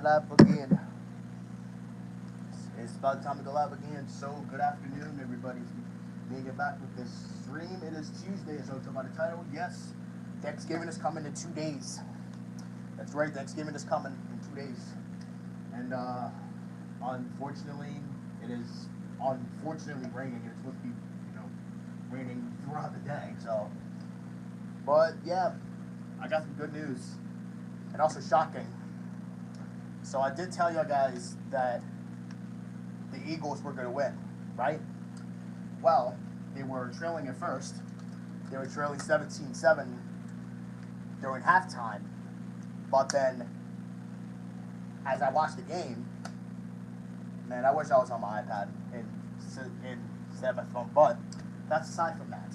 live again. It's about time to go live again. So, good afternoon, everybody. Being back with this stream. It is Tuesday, as I talked about the title. Yes, Thanksgiving is coming in 2 days. That's right, Thanksgiving is coming in 2 days. And unfortunately, it is unfortunately raining. It's supposed to be, raining throughout the day. So, but yeah, I got some good news, and also shocking. So I did tell you guys that the Eagles were going to win, right? Well, they were trailing at first. They were trailing 17-7 during halftime. But then, as I watched the game, man, I wish I was on my iPad instead of my phone. But that's aside from that.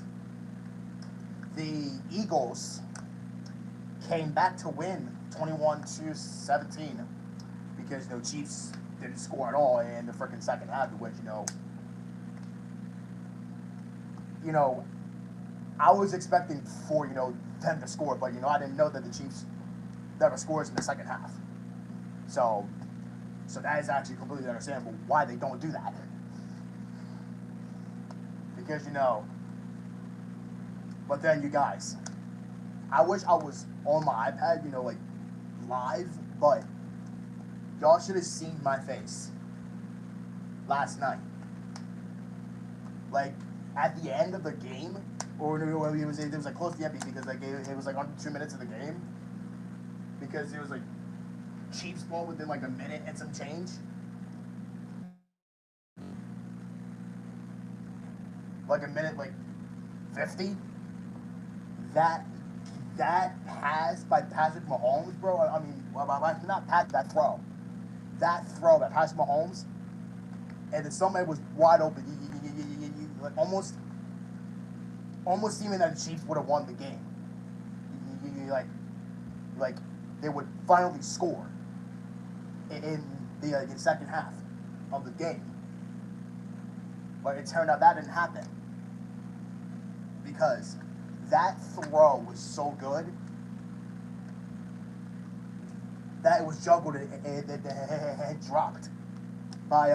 The Eagles came back to win 21-17 because Chiefs didn't score at all in the freaking second half, which I was expecting for them to score, but I didn't know that the Chiefs never scores in the second half. So that is actually completely understandable why they don't do that. Because but then you guys, I wish I was on my iPad, live, but y'all should have seen my face last night. Like, at the end of the game, or it was like close to the end because it was like under 2 minutes of the game, because it was like Chiefs ball within like a minute and some change. Like a minute, like 50. That pass by Patrick Mahomes, bro. I mean, not pass, that throw. That throw that Patrick Mahomes, and then somebody was wide open. Like almost seeming that the Chiefs would have won the game. Like they would finally score in the second half of the game. But it turned out that didn't happen because that throw was so good that it was juggled and dropped by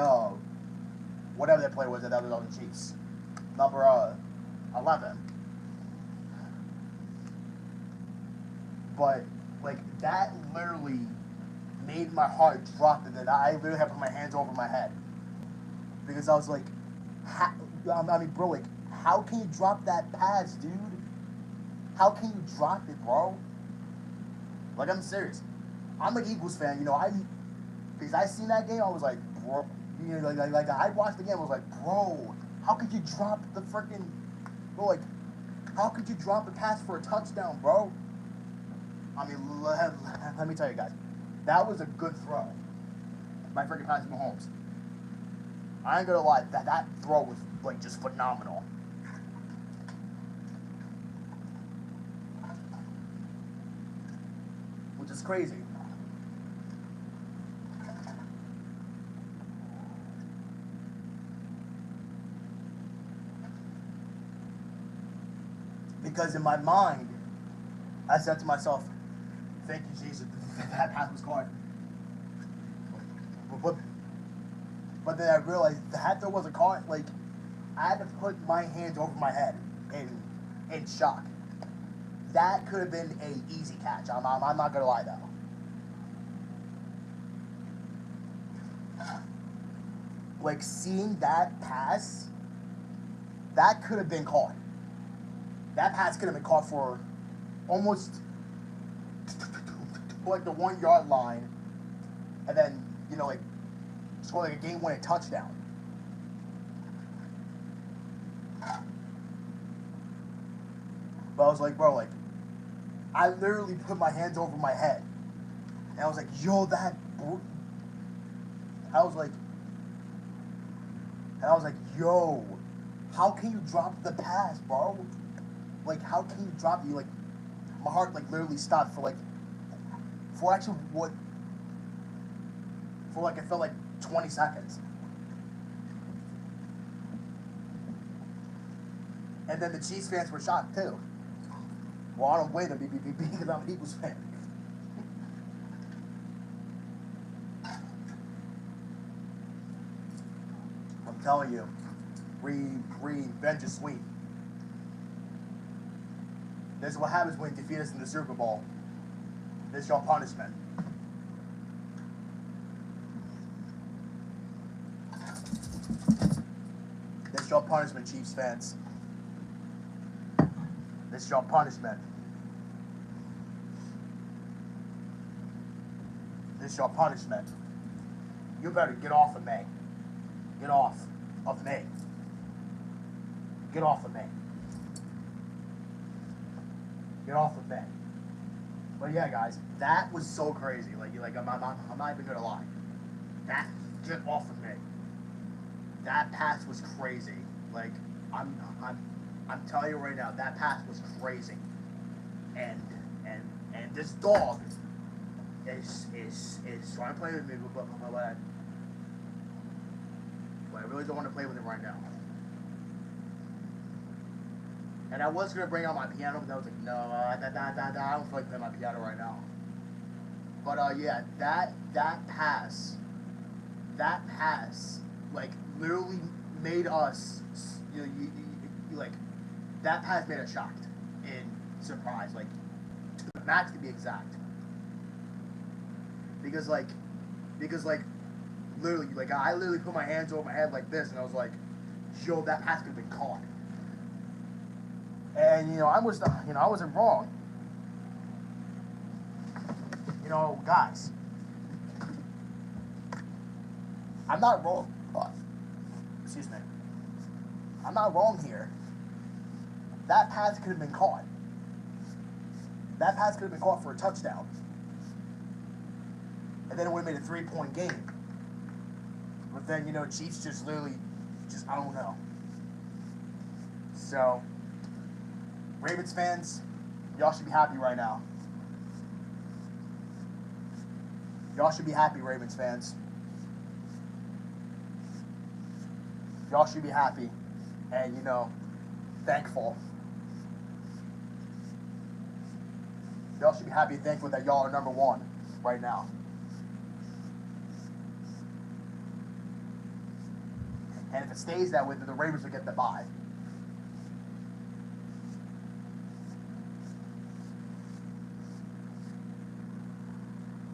whatever that player was that was on the Chiefs, number 11. But like that literally made my heart drop, and then I literally had to put my hands over my head because I was like, bro, like how can you drop that pass, dude? How can you drop it, bro? Like, I'm serious. I'm an Eagles fan, because I seen that game, I was like, bro, like I watched the game, I was like, bro, how could you drop the freaking, bro, like, how could you drop a pass for a touchdown, bro? I mean, let me tell you guys, that was a good throw by freaking Patrick Mahomes. I ain't gonna lie, that throw was, like, just phenomenal. Which is crazy. Because in my mind, I said to myself, thank you, Jesus, that pass was caught. But then I realized that there was a caught, like, I had to put my hands over my head in shock. That could have been an easy catch. I'm not gonna lie though. Like seeing that pass, that could have been caught. That pass could have been caught for almost like the 1 yard line, and then like score like a game-winning touchdown. But I was like, bro, like I literally put my hands over my head. And I was like, yo, I was like, yo, how can you drop the pass, bro? Like, how can you drop it? Like, my heart, like, literally stopped for actually what? For, like, it felt like 20 seconds. And then the Chiefs fans were shocked, too. Well, I don't blame them because I'm an Eagles fan. telling you, revenge is sweet. This is what happens when you defeat us in the Super Bowl. This is your punishment. This is your punishment, Chiefs fans. This is your punishment. This is your punishment. You better get off of me. Get off of me. Get off of me. Get off of me. But yeah, guys, that was so crazy. Like I'm not even gonna lie. That, get off of me. That pass was crazy. Like I'm telling you right now, that pass was crazy. And this dog is trying to play with me, but I really don't want to play with him right now. And I was gonna bring out my piano, but I was like, no, I don't feel like playing my piano right now. But yeah, that pass, like literally made us, like that pass made us shocked and surprised, like to the max to be exact. Because literally, like I literally put my hands over my head like this, and I was like, yo, that pass could have been caught. And I wasn't wrong. Guys, I'm not wrong. Excuse me. I'm not wrong here. That pass could have been caught. That pass could have been caught for a touchdown. And then it would have made a 3-point game. But then, Chiefs just literally, I don't know. So, Ravens fans, y'all should be happy right now. Y'all should be happy, Ravens fans. Y'all should be happy and, thankful. Y'all should be happy and thankful that y'all are number one right now. And if it stays that way, then the Ravens will get the bye.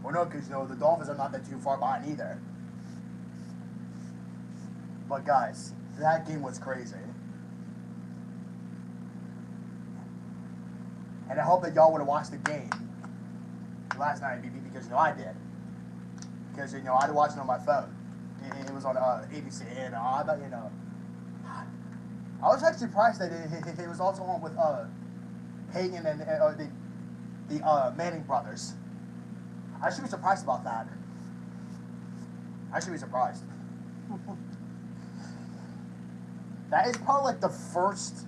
Well, no, because, the Dolphins are not that too far behind either. But, guys, that game was crazy. And I hope that y'all would have watched the game last night, because, I did. Because, I had to watch it on my phone. It was on ABC, and I thought, I was actually surprised that it was also on with Hagan and the Manning brothers. I should be surprised about that. I should be surprised. That is probably like the first.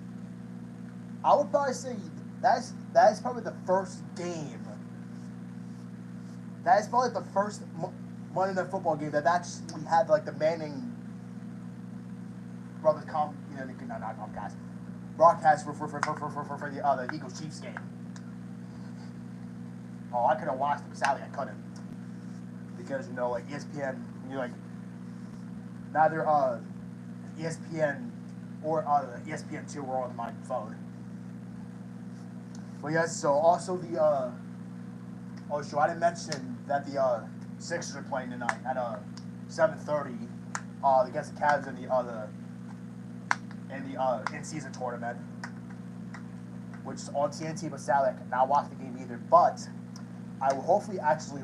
I would probably say that is probably the first game. That is probably the first Monday Night Football game that actually had like the Manning brothers not Comcast broadcast for the Eagles Chiefs game. Oh, I could have watched it, but sadly I couldn't. Because, like ESPN, neither ESPN or ESPN2 were on my phone. But yes, so also I didn't mention that the Sixers are playing tonight at 7:30 against the Cavs in the in-season tournament, which is on TNT, but sadly I could not watch the game either. But I will hopefully actually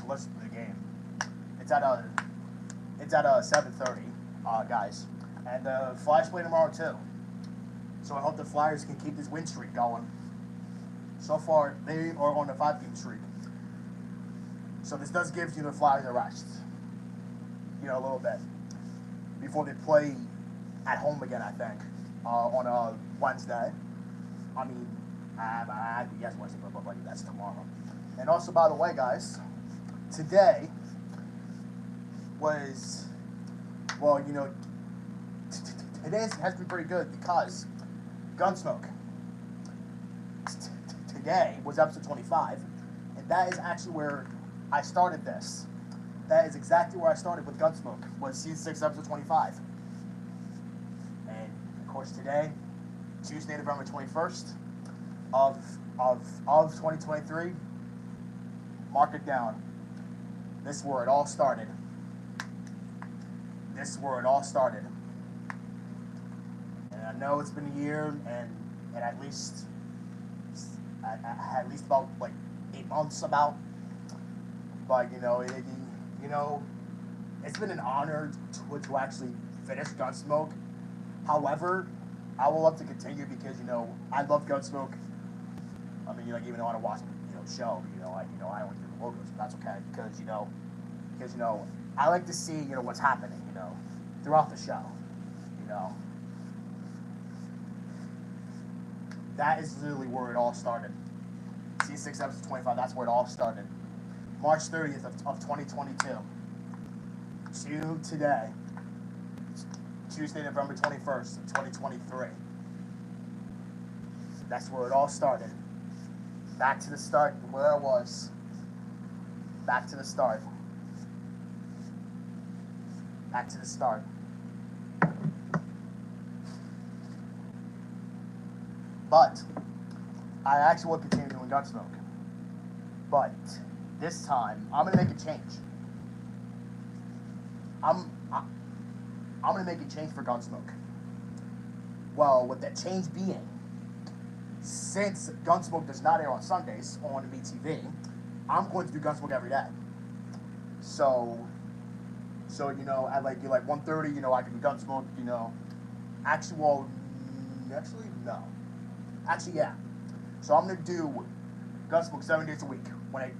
listen to the game. It's at 7:30, guys, and the Flyers play tomorrow too. So I hope the Flyers can keep this win streak going. So far, they are on a 5-game streak. So this does give the Flyers a rest, a little bit before they play at home again. I think on Wednesday. I mean. Yes, Wednesday, but that's tomorrow. And also, by the way, guys, today was, today has been pretty good because Gunsmoke. Today was episode 25, and that is actually where I started this. that is exactly where I started with Gunsmoke, was season 6, episode 25. And of course today, Tuesday, November 21st of 2023, mark it down. This is where it all started. This is where it all started. And I know it's been a year and at least about like 8 months about. But it's been an honor to actually finish Gunsmoke. However, I will love to continue because I love Gunsmoke. I mean, even though I don't watch show, I don't do the logos, but that's okay because I like to see what's happening throughout the show. That is literally where it all started. Season 6, episode 25. That's where it all started. March 30th of 2022 to today, Tuesday, November 21st of 2023. That's where it all started. Back to the start, where I was. Back to the start. Back to the start. But I actually will continue doing Gunsmoke. But this time, I'm gonna make a change. I'm gonna make a change for Gunsmoke. Well, with that change being, since Gunsmoke does not air on Sundays on MeTV, I'm going to do Gunsmoke every day. So at like 1:30, I can do Gunsmoke. Actually, yeah. So I'm gonna do Gunsmoke 7 days a week when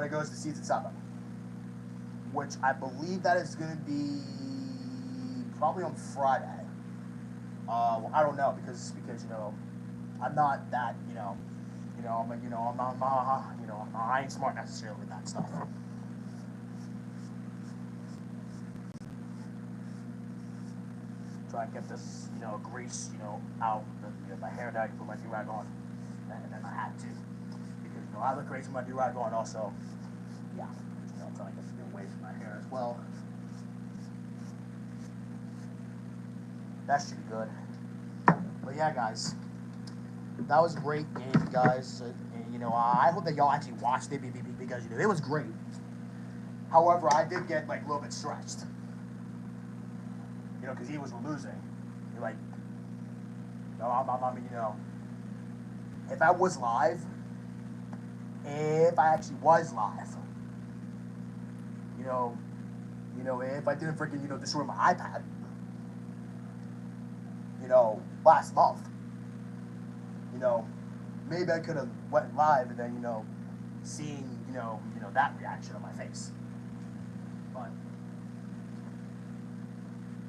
it goes to season 7, which I believe that is gonna be probably on Friday. I don't know because I'm not that I ain't smart necessarily with that stuff. Try and get this grease out of my hair. Now I can put my do-rag on, and then I had to because I look great with my do-rag on. Also, yeah, I'm trying to get some away from my hair as well. That should be good. But yeah, guys, that was a great game, guys. I hope that y'all actually watched it because it was great. However, I did get a little bit stressed, because he was losing. If I was live, if I actually was live, if I didn't freaking destroy my iPad, last month, maybe I could have went live and then, seeing, that reaction on my face.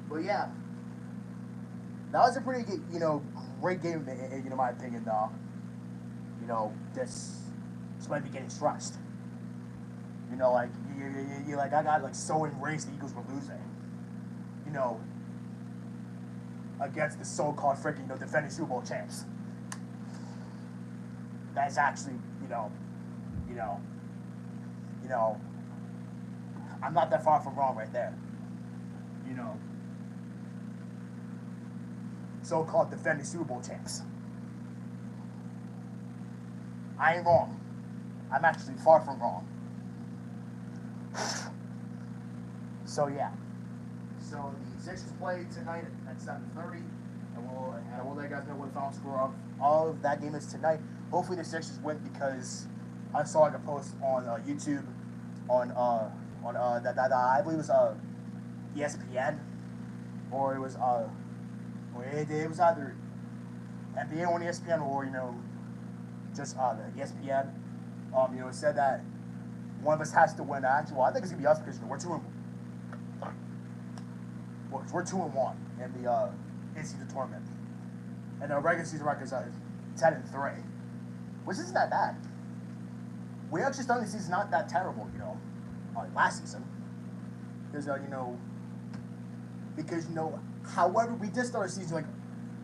But yeah, that was a pretty good, great game in my opinion. This might be getting stressed. I got so enraged the Eagles were losing. Against the so-called freaking defending Super Bowl champs. That's actually I'm not that far from wrong right there. So-called defending Super Bowl champs. I ain't wrong. I'm actually far from wrong. So yeah. So the Sixers play tonight at 7:30, and we'll let you guys know what the final score of all of that game is tonight. Hopefully the Sixers win because I saw a post on YouTube on that I believe it was ESPN or it was it was either NBA on ESPN or just the ESPN. It said that one of us has to win. Actually, I think it's gonna be us because we're 2-1. Well, because we're 2-1 in the in-season tournament, and our regular season record is 10-3, which isn't that bad. We actually started the season not that terrible, last season, because however we did start the season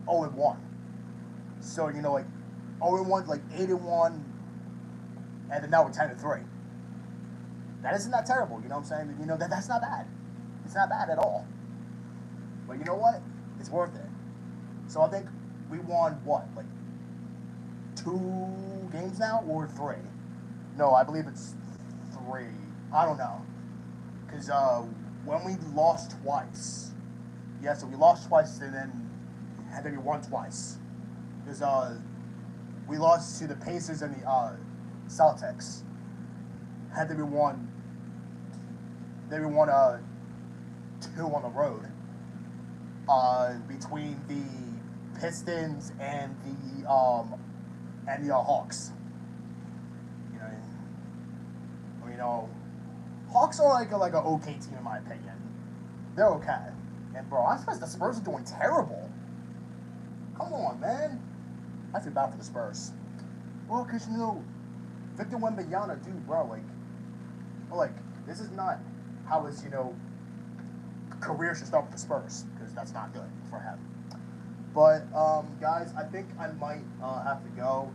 0-1, so 0-1, 8-1, and then now we're 10-3. that isn't that terrible. You know what I'm saying? You know that's not bad. It's not bad at all. But you know what? It's worth it. So I think we won what, like 2 games now or 3? No, I believe it's 3. I don't know, cause when we lost twice, yeah, so we lost twice and then we won twice, cause we lost to the Pacers and the Celtics, and then we won. Then we won 2 on the road. Between the Pistons and the Hawks. You know, Hawks are like a okay team in my opinion. They're okay. And bro, I suppose the Spurs are doing terrible. Come on, man. I feel bad for the Spurs. Well, cause you know, Victor Wembanyama, dude, bro, like this is not how his career should start with the Spurs, because that's not good for him. But guys, I think I might have to go,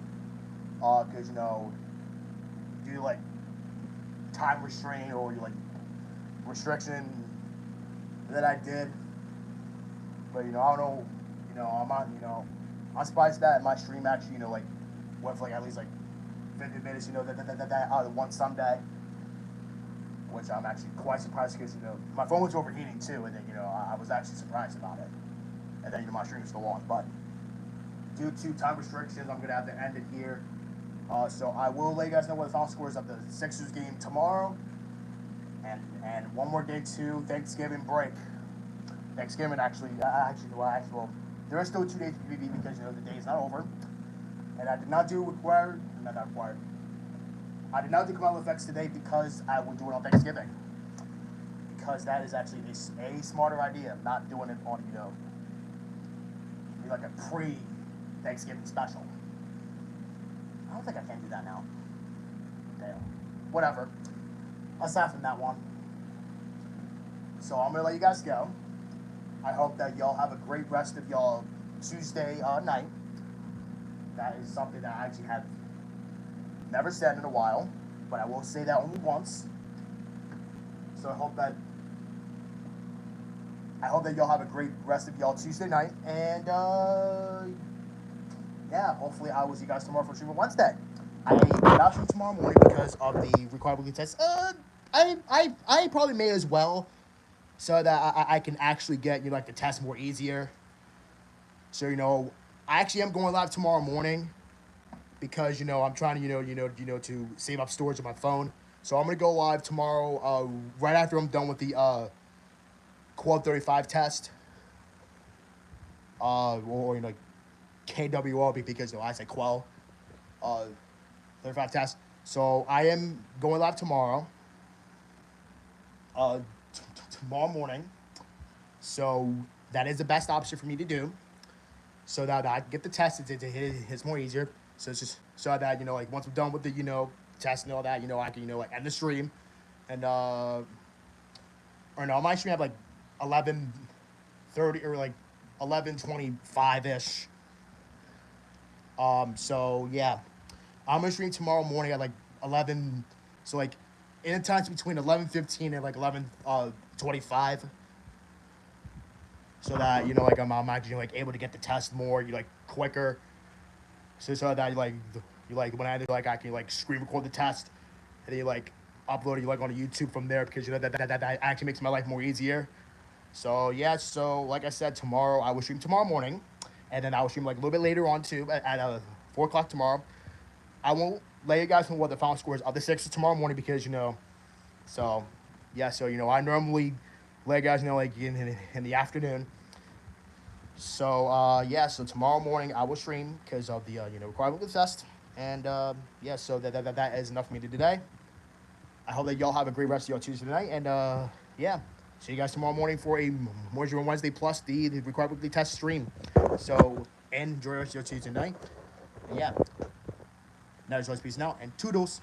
because due to like time restraint or like restriction that I did. But I don't know, I'm surprised that my stream actually like went for like at least like 50 minutes, that one Sunday. Which I'm actually quite surprised because, my phone was overheating too, and then, I was actually surprised about it. And then, my stream is still on. But due to time restrictions, I'm going to have to end it here. So I will let you guys know what the final score is of the Sixers game tomorrow. And one more day to Thanksgiving break. Thanksgiving actually, well, there are still 2 days for BB because, the day is not over. And I did not do I did not do Kamala effects today because I would do it on Thanksgiving. Because that is actually a smarter idea, not doing it on, like a pre-Thanksgiving special. I don't think I can do that now. Damn. Whatever. Aside from that one. So I'm going to let you guys go. I hope that y'all have a great rest of y'all Tuesday night. That is something that I actually have never said in a while, but I will say that only once. So I hope that y'all have a great rest of y'all Tuesday night, and yeah, hopefully I will see you guys tomorrow for stream Wednesday. I did not stream tomorrow morning because of the required weekly test. I probably may as well, so that I can actually get like the test more easier. So I actually am going live tomorrow morning. Because I'm trying to to save up storage on my phone, so I'm gonna go live tomorrow right after I'm done with the Quad 35 test, or KWL because I say Qual 35 test. So I am going live tomorrow, tomorrow morning. So that is the best option for me to do, so that I can get the test. It's more easier. So it's just so that like once we're done with the test and all that, I can like end the stream, and or no, my stream have like 11:30 or like 11:25 ish. So yeah, I'm gonna stream tomorrow morning at like 11. So like in the times between 11:15 and like 11:25. So that like I'm actually like able to get the test more like quicker. So that you like when I do like I can like screen record the test, and then you like upload it like on YouTube from there, because that actually makes my life more easier. So yeah, so like I said, tomorrow I will stream tomorrow morning, and then I will stream like a little bit later on too at 4 o'clock tomorrow. I won't let you guys know what the final score is of the Sixers tomorrow morning because so yeah, so I normally let you guys know like in the afternoon. So yeah, so tomorrow morning I will stream because of the required weekly test, and yeah, so that is enough for me to do today. I hope that y'all have a great rest of your Tuesday night, and yeah, see you guys tomorrow morning for a More Dream Wednesday plus the required weekly test stream. So enjoy your Tuesday night, and yeah, now it's always peace out and toodles.